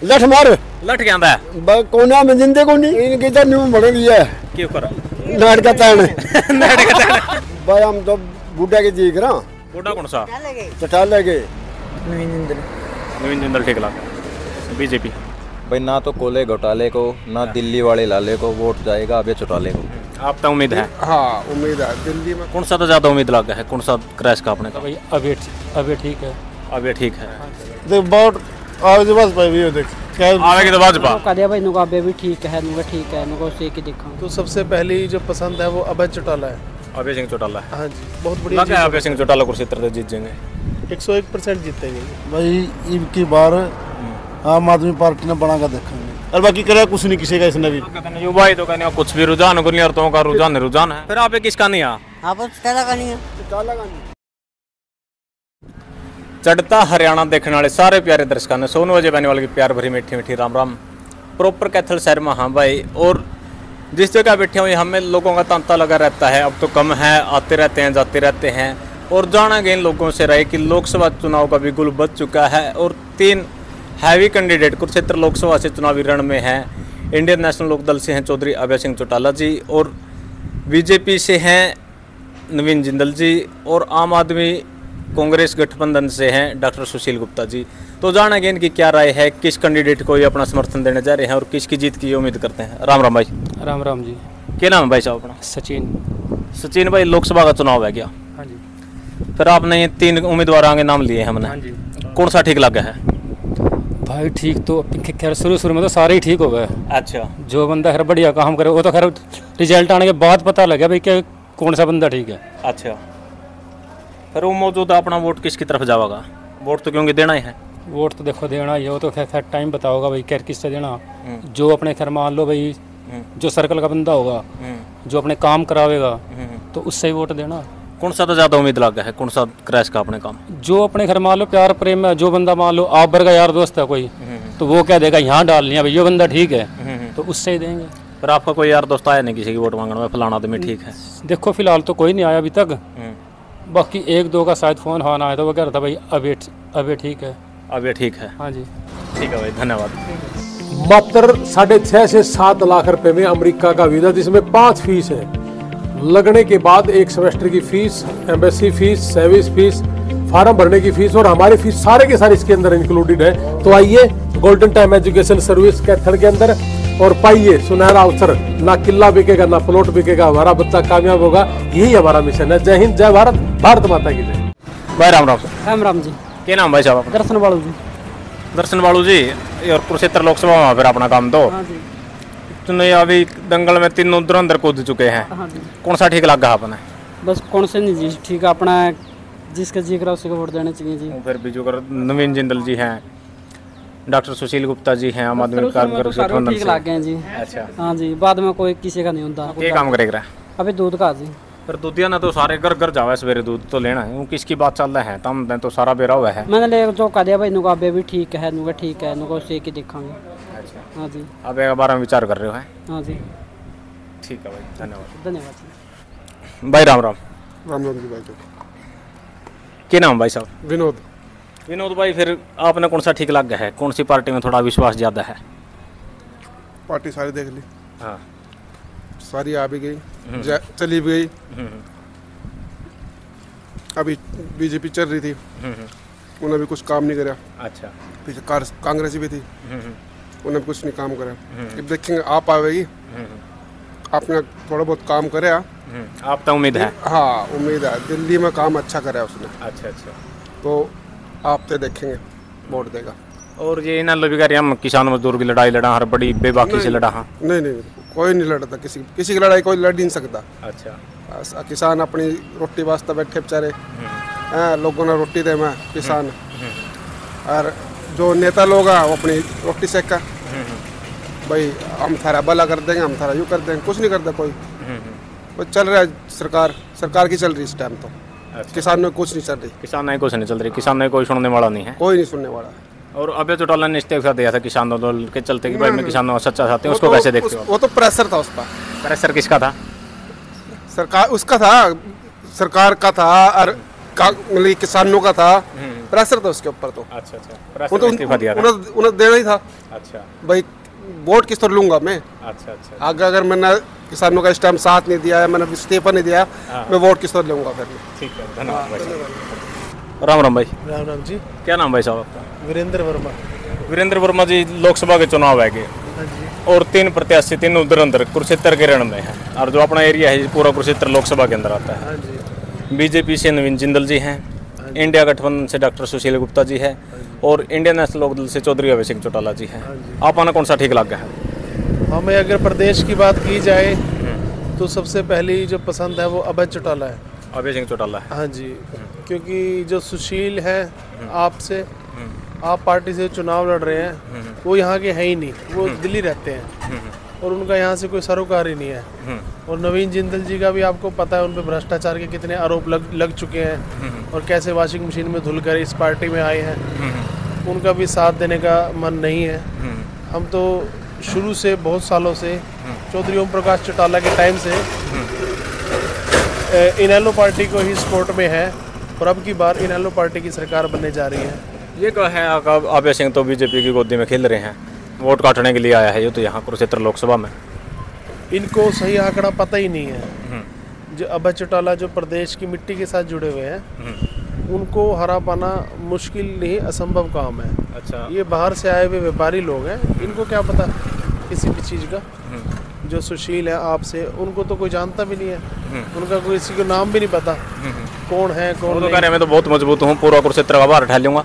लठ मार लठ क्या आंदा है कोना में जिंदे को नहीं इनकी तो न्यू बने दिया क्यों कर नाटक तान नाटक तान भाई हम तो बूढ़ा के जी करा बूढ़ा कौन सा चटा लगे नवीन जिंदल ठीक लगा बीजेपी भाई ना तो कोले घोटाले को ना दिल्ली वाले लाले को वोट जाएगा अब ये चौटाले को। आप तो उम्मीद है? हाँ उम्मीद है दिल्ली में। कौन सा तो ज्यादा उम्मीद लगा है? कौन सा क्रैश का आपने? भाई अभी ठीक है। अब ये ठीक है। देख बहुत आज बस भाई देख क्या आवेगी तो भाजपा कह दिया भाई नुका अबे भी ठीक है नुका उसे की देखा। तो सबसे पहली जो पसंद है वो अभय चौटाला है। अभय सिंह चौटाला है। हाँ जी बहुत बढ़िया। लगा है अभय सिंह चौटाला कुरुक्षेत्र जीत जाएंगे 101% जीतेंगे भाई इनकी बार आम आदमी पार्टी ने बना कर देखेंगे और बाकी करे कुछ नहीं किसी का इसने भी युवा ही तो कहने कुछ भी रुझान को नहीं औरतों का रुझान है। फिर आप किसका नहीं आ चढ़ता हरियाणा देखने वाले सारे प्यारे दर्शकों ने 100 बजे बहने वाले की प्यार भरी मीठी मीठी राम राम। प्रॉपर कैथल शहर में हाँ भाई, और जिस जगह बैठे हुए हमें लोगों का तांता लगा रहता है। अब तो कम है, आते रहते हैं जाते रहते हैं और जाना गए इन लोगों से रहे कि लोकसभा चुनाव का भी गुल बच चुका है और 3 हैवी कैंडिडेट कुरुक्षेत्र लोकसभा से चुनावी रण में हैं। इंडियन नेशनल लोकदल से हैं चौधरी अभय सिंह चौटाला जी और बीजेपी से हैं नवीन जिंदल जी और आम आदमी कांग्रेस गठबंधन से हैं डॉक्टर सुशील गुप्ता जी। तो जानेंगे इनकी क्या राय है, किस कैंडिडेट को ये अपना समर्थन देने जा रहे हैं और किसकी जीत की उम्मीद करते हैं। राम राम भाई। राम राम जी। क्या नाम है भाई साहब अपना? सचिन भाई, लोकसभा का चुनाव है क्या? हाँ जी। फिर आपने ये 3 उम्मीदवार आगे नाम लिए हमने। हाँ जी। कौन सा ठीक लगा है भाई? ठीक तो खैर शुरू में तो सारे ही ठीक हो गए। अच्छा, जो बंदा खैर बढ़िया काम करे वो तो खैर रिजल्ट आने के बाद पता लगा भाई क्या कौन सा बंदा ठीक है। अच्छा, फिर वो मौजूदा अपना वोट किसकी तरफ जाएगा? वोट तो क्योंकि देना ही है। वोट तो देखो देना ही है, वो तो खैर टाइम बताओगा भाई खैर किससे देना। जो अपने खैर मान लो भाई जो सर्कल का बंदा होगा जो अपने काम करावेगा तो उससे ही वोट देना। कौन सा तो ज्यादा उम्मीद लगा है? कौन सा क्रैश का अपने काम? जो अपने घर मान लो प्यार प्रेम में जो बंदा मान लो आप वर्ग का यार दोस्त है कोई तो वो क्या देगा यहाँ डाल लिया भाई ये बंदा ठीक है तो उससे ही देंगे। फिर आपका कोई यार दोस्त आया नहीं किसी की वोट मांगने में फलाना आदमी ठीक है? देखो फिलहाल तो कोई नहीं आया अभी तक, बाकी 1-2 का शायद फोन हाँ आया था वो कह रहा था भाई अभी ठीक है। अब ये ठीक है। हाँ जी ठीक है भाई, धन्यवाद। मात्र 6.5 से 7 लाख रुपए में अमेरिका का वीजा, जिसमें 5 फीस है। लगने के बाद 1 सेमेस्टर की fees, embassy fees, service fees, form भरने की फीस और हमारी फीस सारे के सारे इसके अंदर इंक्लूडेड है। तो आइए golden time education service Kaithal के अंदर और पाइए सुनहरा अवसर। ना किला बिकेगा ना प्लॉट बिकेगा, हमारा बच्चा कामयाब होगा, यही हमारा मिशन है। जय हिंद, जय भारत, भारत माता की जय। भाई राम राम। राम राम जी। क्या नाम भाई साहब अपना? दर्शन बालू जी। दर्शन बालू जी, और कुरुक्षेत्र लोकसभा में फिर अपना काम तो हाँ जी। नहीं, अभी दंगल में 3 धुरंधर कूद चुके हैं। हाँ जी। कौन सा ठीक लगा अपने? बस कौन से नहीं जी ठीक है, अपना जिसका जी करा उसी को वोट देना चाहिए जी। फिर बीजू नवीन जिंदल जी हैं, डॉक्टर सुशील गुप्ता जी हैं, आम आदमी कांग्रेस गठबंधन ठीक से। लग गए जी। अच्छा, हाँ जी, बाद में कोई किसी का नहीं होता। क्या काम करेगा? अभी दूध का जी। फिर दूधिया ने तो सारे घर जावे सवेरे दूध तो लेना है, वो किसकी बात चल रहा है? तम तो सारा बेरा हुआ है। मैंने ले जो कह दिया भाई नुका अबे भी ठीक है नुका उसे की देखेंगे। अच्छा, हाँ जी। अब एक बारे में विचार कर रहे हो? है हाँ जी। ठीक है भाई, धन्यवाद। धन्यवाद जी। भाई राम राम। राम राम जी भाई। क्या नाम भाई साहब? विनोद। विनोद भाई, फिर आपने कौन सा ठीक लगा है? कौन सी पार्टी में थोड़ा विश्वास ज़्यादा है? पार्टी सारी देख ली। हाँ, सारी आ भी गई, चली भी गई। अभी बीजेपी चल रही थी, उन्होंने भी कुछ काम नहीं करा। अच्छा, पीछे कांग्रेस भी थी, उन्होंने भी कुछ नहीं काम करा। अब देखेंगे आप आवेगी, आपने थोड़ा बहुत काम करे। आप तो उम्मीद है? हाँ उम्मीद है, दिल्ली में काम अच्छा करा उसने। अच्छा अच्छा, तो आप तो देखेंगे वोट देगा। और ये इन लोग भी हम किसान मजदूर की लड़ाई लड़ा, हर बड़ी बेबाकी से लड़ा। हाँ, नहीं कोई नहीं लड़ता, किसी की लड़ाई कोई लड़ नहीं सकता। अच्छा, किसान अपनी रोटी वास्ते बैठे बेचारे, लोगों ने रोटी दे मैं किसान, और जो नेता लोग हैं वो अपनी रोटी सेका भाई हम थारा भला कर देंगे, हम थारा यूँ कर देंगे, कुछ नहीं करता कोई। वो चल रहा है सरकार की चल रही इस टाइम तो। अच्छा। किसान में कुछ नहीं चल रही, किसान ने कुछ नहीं चल रही, किसान ने कोई सुनने वाला नहीं है, कोई नहीं सुनने वाला। और अभय चौटाला ने इस्तीफा दिया था किसान आंदोलन के चलते कि भाई मैं किसानों का सच्चा साथी हूं, उसको कैसे देखते हो? वो तो प्रेशर था उसका। प्रेशर किसका था? सरकार उसका था, सरकार का था और मतलब किसानों का था। प्रेशर था उसके ऊपर तो अच्छा अच्छा वो प्रेशर तो में इस्तीफा दिया था। उन्हें देना ही था अच्छा भाई, वोट किस तरह लूंगा मैं? अच्छा अच्छा अगर मैंने किसानों का इस टाइम साथ नहीं दिया है, मैंने इस्तीफा नहीं दिया, मैं वोट किस तरह लूंगा फिर? ठीक है, धन्यवाद भाई। राम राम भाई, राम राम जी। क्या नाम भाई साहब आपका? वीरेंद्र वर्मा। वीरेंद्र वर्मा जी, लोकसभा के चुनाव है गए हाँ जी। और 3 प्रत्याशी, 3 उधर अंदर कुरुक्षेत्र के रण में है, और जो अपना एरिया है पूरा कुरुक्षेत्र लोकसभा के अंदर आता है। हाँ जी। बीजेपी से नवीन जिंदल जी हैं, इंडिया गठबंधन से डॉक्टर सुशील गुप्ता जी है, और इंडियन नेशनल लोकदल से चौधरी अभय सिंह चौटाला जी हैं। आप आना कौन सा ठीक लग गया है? हमें अगर प्रदेश की बात की जाए तो सबसे पहली जो पसंद है वो अभय चौटाला है। अभय सिंह चौटाला है। हाँ जी, क्योंकि जो सुशील है आपसे आप पार्टी से चुनाव लड़ रहे हैं, वो यहाँ के हैं ही नहीं, वो दिल्ली रहते हैं और उनका यहाँ से कोई सरोकार ही नहीं है। और नवीन जिंदल जी का भी आपको पता है, उन पर भ्रष्टाचार के कितने आरोप लग चुके हैं और कैसे वॉशिंग मशीन में धुलकर इस पार्टी में आए हैं। उनका भी साथ देने का मन नहीं है। हम तो शुरू से बहुत सालों से चौधरी ओम प्रकाश चौटाला के टाइम से इनेलो पार्टी को ही सपोर्ट में है और अब की बार इनेलो पार्टी की सरकार बनने जा रही है। ये क्या है, अभय सिंह तो बीजेपी की गोदी में खेल रहे हैं, वोट काटने के लिए आया है ये तो यहाँ कुरुक्षेत्र लोकसभा में। इनको सही आंकड़ा पता ही नहीं है। जो अभय चौटाला जो प्रदेश की मिट्टी के साथ जुड़े हुए हैं, उनको हरा पाना मुश्किल नहीं, असंभव काम है। अच्छा, ये बाहर से आए हुए व्यापारी लोग हैं, इनको क्या पता किसी भी चीज़ का। जो सुशील है आपसे, उनको तो कोई जानता भी नहीं है, उनका कोई किसी को नाम भी नहीं पता कौन है कौन तो नहीं। कह रहे मैं तो बहुत मजबूत हूँ, पूरा कुरुक्षेत्र का बाहर उठा लूंगा।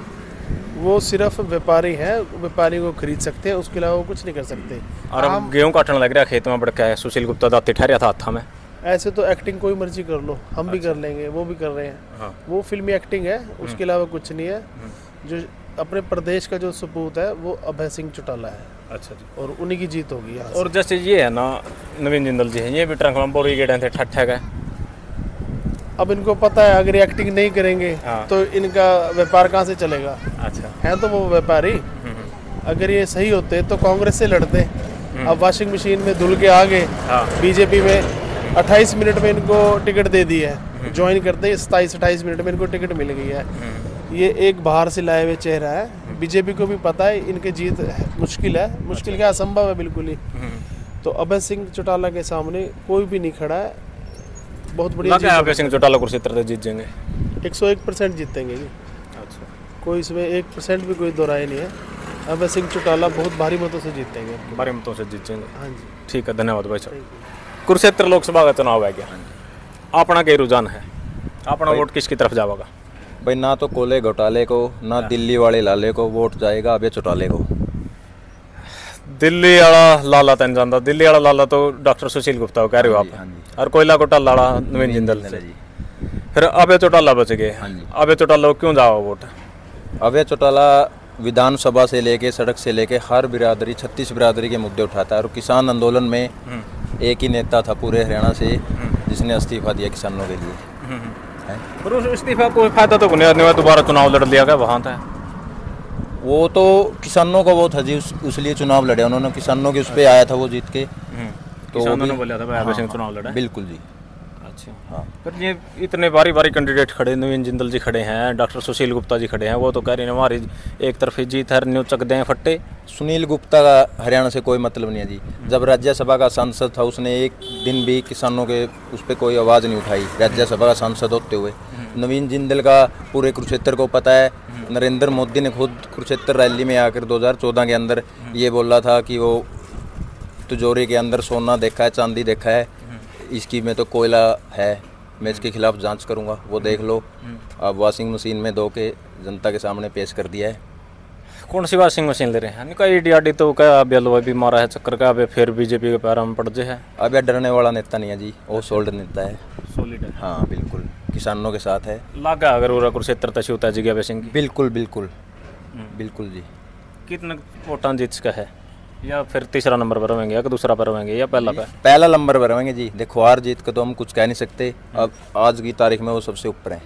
वो सिर्फ व्यापारी है, व्यापारी को खरीद सकते हैं, उसके अलावा वो कुछ नहीं कर सकते। और अब गेहूँ काटने लग रहा है खेत में बढ़ के, सुशील गुप्ता दाती ठहरिया था हाथा में। ऐसे तो एक्टिंग कोई मर्जी कर लो, हम भी कर लेंगे, वो भी कर रहे हैं। हाँ। वो फिल्मी एक्टिंग है, उसके अलावा कुछ नहीं है। जो अपने प्रदेश का जो सपूत है वो अभय सिंह चौटाला है। अच्छा जी। और उन्हीं की जीत होगी यहाँ से। और जैसे ये है ना नवीन जिंदल जी है, ये भी ट्रंक में बोरी गेट थे ठट ठग है। अब इनको पता है अगर एक्टिंग नहीं करेंगे हाँ। तो इनका व्यापार कहाँ से चलेगा। अच्छा, है तो वो व्यापारी। अगर ये सही होते तो कांग्रेस से लड़ते। अब वॉशिंग मशीन में धुल के आ गए, बीजेपी में 28 मिनट में इनको टिकट दे दी है, ज्वाइन करते 27-28 मिनट में इनको टिकट मिल गई है। ये एक बाहर से लाए हुए चेहरा है, बीजेपी को भी पता है इनकी जीत मुश्किल है, मुश्किल क्या असंभव है बिल्कुल ही। तो अभय सिंह चौटाला के सामने कोई भी नहीं खड़ा है। बहुत बढ़िया लगा है अभय सिंह चौटाला कुरुक्षेत्र से जीत जाएंगे। 101% जीतेंगे जी। अच्छा, कोई इसमें 1% भी कोई दो राय नहीं है। अभय सिंह चौटाला बहुत भारी मतों से जीतेंगे। बारी मतों से जीत जाएंगे। हाँ जी, ठीक है, धन्यवाद भाई साहब। कुरुक्षेत्र लोकसभा का चुनाव है क्या, अपना क्या रुझान है, अपना वोट किसकी तरफ जाएगा? भाई ना तो कोले घोटाले को, ना दिल्ली वाले लाले को वोट जाएगा अभय चौटाले को। दिल्ली वाला लाला तेन जानता, दिल्ली वाला लाला तो डॉक्टर सुशील गुप्ता को कह रहे हो आप, और कोयला घोटाला वाला नवीन जिंदल से। फिर अभय चौटाला बच गए। अभय चौटाला को क्यों जाओ वोट? अभय चौटाला विधानसभा से लेके सड़क से लेके हर बिरादरी 36 बिरादरी के मुद्दे उठाता है, और किसान आंदोलन में एक ही नेता था पूरे हरियाणा से जिसने इस्तीफा दिया किसानों के लिए। पर उस इस्तीफा कोई फायदा तो नहीं हुआ, दोबारा चुनाव लड़ लिया गया वहाँ था। वो तो किसानों का वो था जी, उसलिए चुनाव लड़े उन्होंने, किसानों के उस पर आया था वो जीत के। तो किसानों ने बोला था भाई अभय सिंह चुनाव लड़ा। बिल्कुल जी। अच्छा, हाँ। पर ये इतने बारी बारी कैंडिडेट खड़े, नवीन जिंदल जी खड़े हैं, डॉक्टर सुशील गुप्ता जी खड़े हैं, वो तो कह रहे हैं हमारी एक तरफ जीत है, न्यू चक दें फट्टे। सुनील गुप्ता का हरियाणा से कोई मतलब नहीं है जी। जब राज्यसभा का सांसद था उसने एक दिन भी किसानों के उस पर कोई आवाज़ नहीं उठाई, राज्यसभा का सांसद होते हुए। नवीन जिंदल का पूरे कुरुक्षेत्र को पता है, नरेंद्र मोदी ने खुद कुरुक्षेत्र रैली में आकर 2014 के अंदर ये बोला था कि वो तिजोरी के अंदर सोना देखा है, चांदी देखा है, इसकी में तो कोयला है, मैं इसके खिलाफ जांच करूंगा, वो देख लो। अब वॉशिंग मशीन में धो के जनता के सामने पेश कर दिया है। कौन सी वॉशिंग मशीन ले रहे हैं? कई ईडी तो क्या बेलवा भी मारा है चक्कर का, अब फिर बीजेपी के पैरों में पड़ जाए है। अब यह डरने वाला नेता नहीं है जी, वो सोल्ड नेता है, सॉलिड है। हाँ बिल्कुल, किसानों के साथ है। लागा अगर पूरा कुरुक्षेत्र तशी होता जी अभय सिंह की। बिल्कुल बिल्कुल बिल्कुल जी। कितने वोटां जीत का है, या फिर तीसरा नंबर पर होंगे, या दूसरा पर होंगे, या पहला पर? पहला नंबर पर होंगे जी। देखो हार जीत का तो हम कुछ कह नहीं सकते, अब आज की तारीख में वो सबसे ऊपर है।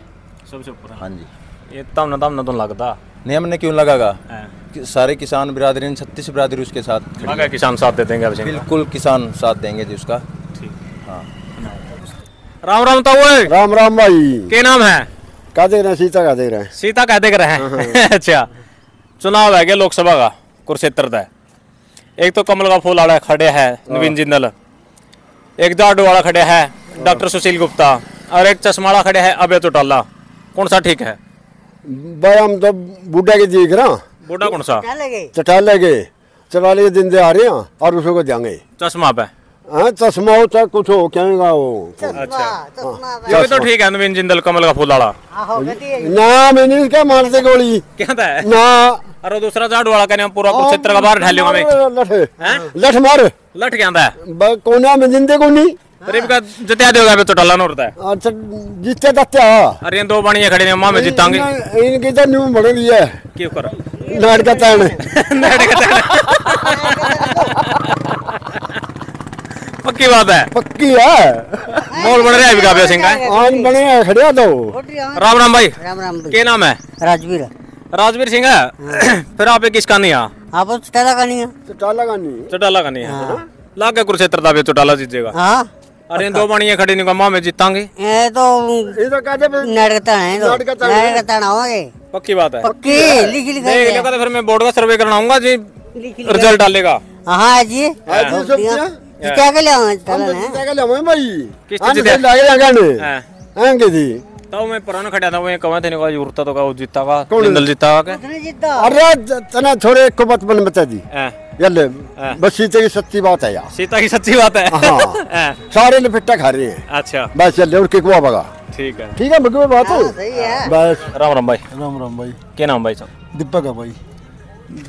सबसे ऊपर? हाँ जी। ये तमना तो लगता नहीं, हमने क्यों लगागा, सारे किसान बिरादरी 36 बिरादरी उसके साथ खड़ी है। किसान साथ दे देंगे अभय सिंह? बिल्कुल किसान साथ देंगे जी उसका। ठीक। हाँ। राम राम ताऊ। राम राम भाई। क्या नाम है? क्या देख रहे हैं? सीता का देख रहे हैं। सीता कह देख रहे हैं अच्छा चुनाव है लोकसभा का कुरुक्षेत्र का। एक तो कमल का फूल वाला खड़े है नवीन जिंदल, एक जाडू वाला खड़े है डॉक्टर सुशील गुप्ता, और एक चश्माड़ा खड़े है अभय चौटाला। कौन सा ठीक है भाई? हम तो बूढ़ा के देख रहे हैं। बूढ़ा कौन सा? चटाले के चटाले के दिन दे आ रहे हैं और उसको देंगे चश्मा पे। हाँ चश्मा हो चाहे कुछ हो क्या वो। अच्छा ये तो ठीक है नवीन जिंदल कमल का फूल वाला ना। मैंने क्या मारते गोली क्या था ना। अरे दूसरा जाडू वाला कहने पूरा कुरुक्षेत्र का बाहर ढालूंगा मैं। लठ मार लठ क्या है कोना में जिंदे को नहीं गरीब का जित्या देगा बे चौटाला न होता है। अच्छा जीते दत्या। अरे ये दो बाणियां खड़े ने मां में जीतांगे। इनकी तो न्यू बढ़ रही है क्यों कर नाट का तान पक्की बात है। पक्की है। मोल बन रहा है काव्या सिंह का आज बने हैं खड़े तो। राम राम भाई। राम राम क्या नाम है? राजवीर। राजवीर सिंह है। फिर आप किसका नहीं है? आप चटाला का नहीं है। चटाला का नहीं। चौटाला का नहीं है। लाग के कुरुक्षेत्र दावे चौटाला जीतेगा। हाँ अरे दो बाणियां खड़ी नहीं मां में जीतांगे। ये तो कहते नाटकता है तो नाटकता ना होंगे। पक्की बात है। पक्की लिख लिख देख लेगा तो फिर मैं बोर्ड का सर्वे करना आऊंगा जी रिजल्ट डालेगा। हाँ जी क्या कर लिया भाई किस चीज आएंगे तो मैं पुराना खड़ा था वो कहवा थे ने जुरता तो का जीता का जिंदल जीता का अरे तना थोड़े को बात मन बता दी यल्ले बस सीता की सच्ची बात है यार। सीता की सच्ची बात है। हाँ। सारे लपेटा खा रहे हैं। अच्छा बस चल और किकवा बगा। ठीक है ठीक है बगवे बात है बस। राम राम भाई। राम राम भाई। क्या नाम भाई साहब? दीपक है भाई।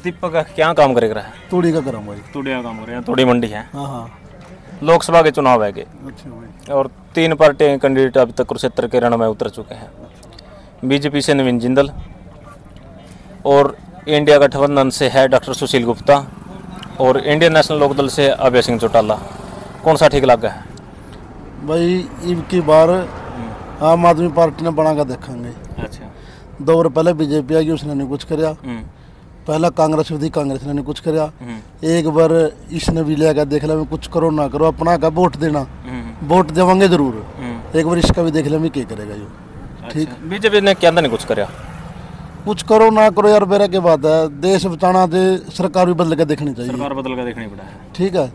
दीपक का क्या काम करे रहा है? तूड़ी का करम भाई। तूड़ी का काम कर रहे हैं। तूड़ी मंडी है। हाँ हाँ लोकसभा के चुनाव है अच्छा भाई। और 3 पार्टी कैंडिडेट अभी तक कुरुक्षेत्र के रण में उतर चुके हैं। बीजेपी से नवीन जिंदल और इंडिया गठबंधन से है डॉक्टर सुशील गुप्ता और इंडियन नेशनल लोकदल से अभय सिंह चौटाला। कौन सा ठीक लगा है भाई? इब की बार आम आदमी पार्टी ने बना कर देखेंगे। अच्छा 2 बार पहले बीजेपी आई उसने नहीं कुछ कराया। पहला कांग्रेस थी कांग्रेस ने नहीं कुछ कराया। एक बार इसने भी लिया देख लिया कुछ करो ना करो अपना का वोट देना वोट देवांगे जरूर। एक बार इसका भी देख लिया क्या करेगा जो। ठीक बीजेपी ने क्या नहीं कुछ कराया। कुछ करो ना करो यार मेरा क्या बात है। देश बचाना दे सरकार भी बदल के देखनी चाहिए। सरकार बदल के देखनी पड़ा है। ठीक है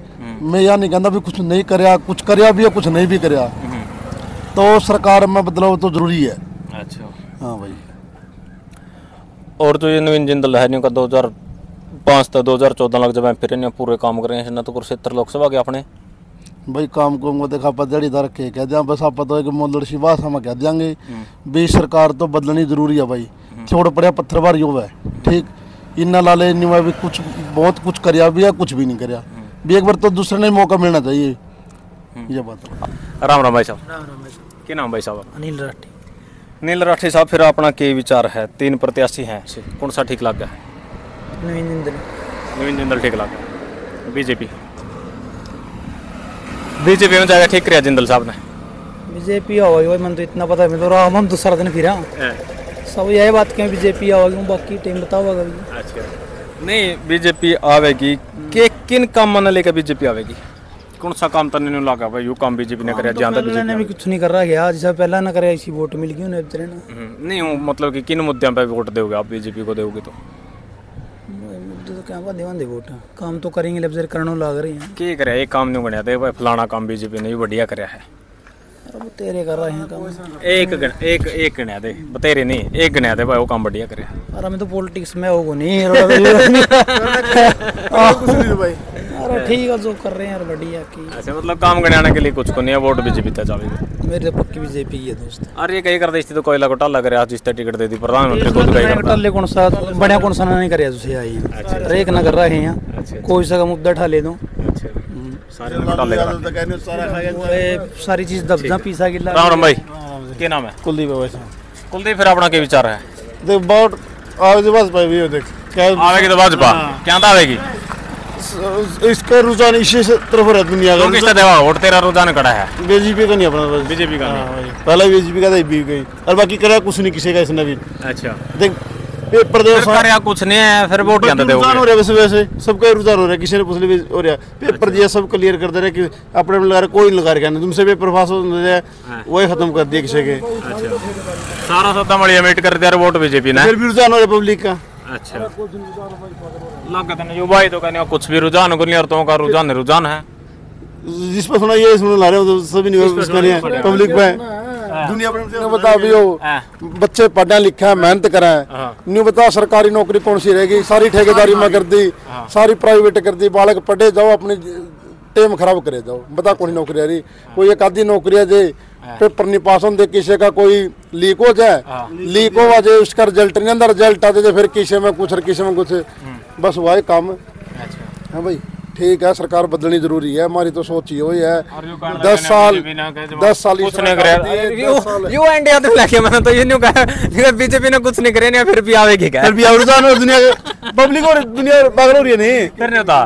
मैं यह नहीं कहता भी कुछ नहीं कराया कुछ कराया भी है कुछ नहीं भी कराया तो सरकार में बदलाव तो जरूरी है। अच्छा हाँ भाई। और जो ये नवीन जिंदल है इनका 2005 तक 2014 लग जब फिर इन्हें पूरे काम कर रहे हैं ना तो कुरुक्षेत्र लोकसभा के अपने भाई काम को देखा पदड़ी धर के कह दिया बस आप तो मोलड़सी भाषा में कह देंगे भी सरकार तो बदलनी जरूरी है भाई। छोड़ पड़े पत्थरबारी हो है ठीक इन्ना लाले इन भी कुछ बहुत कुछ कराया भी है कुछ भी नहीं कराया भी एक बार तो दूसरे ने मौका मिलना चाहिए ये बात है। राम राम भाई साहब। राम राम भाई साहब। क्या नाम भाई साहब? अनिल राठी। नील राठी साहब फिर अपना क्या विचार है? 3 प्रत्याशी हैं कौन सा ठीक लगा है? नवीन जिंदल। नवीन जिंदल ठीक लगा। बीजेपी में जाएगा ठीक किया जिंदल साहब ने। बीजेपी होगी भाई मन तो इतना पता है मैं तो हम दूसरा दिन फिर सब यही बात कहें बीजेपी आओगी बाकी टाइम बताओगा। अच्छा नहीं बीजेपी आवेगी के किन काम मन लेकर बीजेपी आवेगी? कौन सा काम तो नहीं लगा भाई यू काम बीजेपी ने कराया ज्यादा बीजेपी भी कुछ नहीं कर रहा है जैसा पहला ना करे ऐसी वोट मिल गई उन्हें नहीं हूँ मतलब कि किन मुद्दों पे वोट दोगे आप बीजेपी को दोगे तो क्या देवान दे वोट काम तो करेंगे लेफ्ट करने लग रही हैं क्या करे एक काम नहीं बनाया दे भाई फलाना काम बीजेपी ने भी बढ़िया कराया है। अरे तेरे कर रहे हैं काम एक गणा दे बतेरे नहीं एक गणा दे भाई वो काम बढ़िया करे। अरे मैं तो पॉलिटिक्स में होगो नहीं भाई। अरे ठीक है जो कर रहे हैं यार बढ़िया की। अच्छा मतलब काम गणाने के लिए कुछ को नहीं है वोट बीजेपी तक जावेगी। मेरे तो पक्की बीजेपी है दोस्त। अरे कहीं कर देती तो कोयला घोटाला करे जिस टिकट दे दी प्रधानमंत्री को कहीं घोटाले कौन सा बढ़िया कौन सा नहीं करे तुझे आई रेक ना कर रहे हैं यहाँ कोई सा मुद्दा उठा ले दो सारी चीज दबजा पीसा गिला। राम राम भाई क्या नाम है? कुलदीप भाई। कुलदीप फिर अपना क्या विचार है? देख बहुत आगे भाजपा भी देख क्या आवेगी तो भाजपा क्या आवेगी इसका रुझान इसी तरफ है दुनिया का। किसका देवा वोट तेरा रुझान कड़ा है? बीजेपी का नहीं अपना बीजेपी का नहीं पहला बीजेपी का भी गई और बाकी करा कुछ नहीं किसी का इसने भी। अच्छा देख पेपर दे कार्य कुछ नहीं है, फिर वोट क्या देते रुझान हो रहा है, वैसे वैसे सबका रुझान हो रहा है, किसी ने पूछ लिया हो रहा है, पेपर दिया सब क्लियर कर दे रहे कि अपने में लगा रहे, कोई लगा रहा नहीं, तुमसे पेपर पास हो जाए वही खत्म कर दिया किसी के। सारा सत्ता मड़ी मेट कर दिया वोट बीजेपी ने, फिर भी रुझान हो रहा है पब्लिक का। अच्छा लागत नहीं युवा तो कहने कुछ भी रुझान को नहीं, औरतों का रुझान है जिस पर सुना ये सुन ला रहे हो तो सभी नहीं उसका नहीं है पब्लिक पे। दुनिया भर में बता भी हो बच्चे पढ़े लिखे मेहनत करें, नहीं बता सरकारी नौकरी कौन सी रहेगी, सारी ठेकेदारी में कर दी, सारी प्राइवेट कर दी, बालक पढ़े जाओ अपनी टाइम खराब करे जाओ, बता कौन नौकरी आ रही, कोई एक आधी नौकरी है जे पेपर नहीं पास होते, किसी का कोई लीक हो जाए, लीक हो जाए उसका रिजल्ट नहीं अंदर, रिजल्ट आ जाए फिर किसी में कुछ और किसी में कुछ, बस वही काम है भाई। ठीक है सरकार बदलनी जरूरी है, हमारी तो सोच ही वही है। 10 साल कुछ नहीं करे यू इंडिया तो लेके मैंने तो ये नहीं कहा बीजेपी ने कुछ नहीं करे नहीं, फिर भी आवेगी क्या, फिर भी रुझान और दुनिया पब्लिक और दुनिया पागल हो रही है। नहीं फिर नहीं होता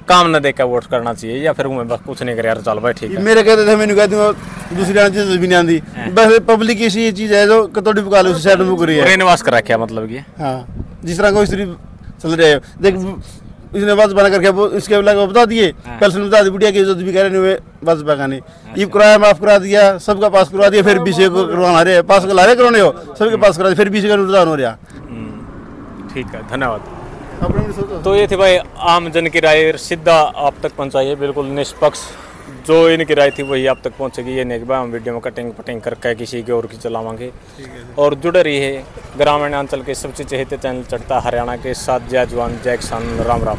काम न देख के वोट करना चाहिए, या फिर मैं बस कुछ नहीं करे यार चल भाई ठीक है। मेरे कहते थे मैंने कह दूंगा दूसरी चीज भी नहीं आती, बस पब्लिक की ऐसी चीज है जो कतौड़ी पका लो साइड में करी है। निवास कर रखा मतलब कि हाँ जिस तरह कोई स्त्री चल रहे देख इसने बस बना करके इसके लगा बता दिए, कल से बता दी बुढ़िया की इज्जत भी कह रहे हुए बस पकाने ईब कराया माफ करा दिया, सबका पास करवा दिया, फिर बीसी को करवाना रहे पास ला रहे करवाने हो सबके पास करा दिया, फिर बीसी का रुझान हो रहा। ठीक है धन्यवाद। तो ये थी भाई आम जन की राय, सीधा आप तक पहुंचाइए, बिल्कुल निष्पक्ष जो इनकी राय थी वही आप तक पहुंचेगी। ये नहीं कि भाई हम वीडियो में कटिंग पटिंग करके किसी के और की चलावांगे। और जुड़े रहिए ग्रामीण अंचल के सबसे चहेते चैनल चढ़ता हरियाणा के साथ। जय जवान जय किसान, राम राम।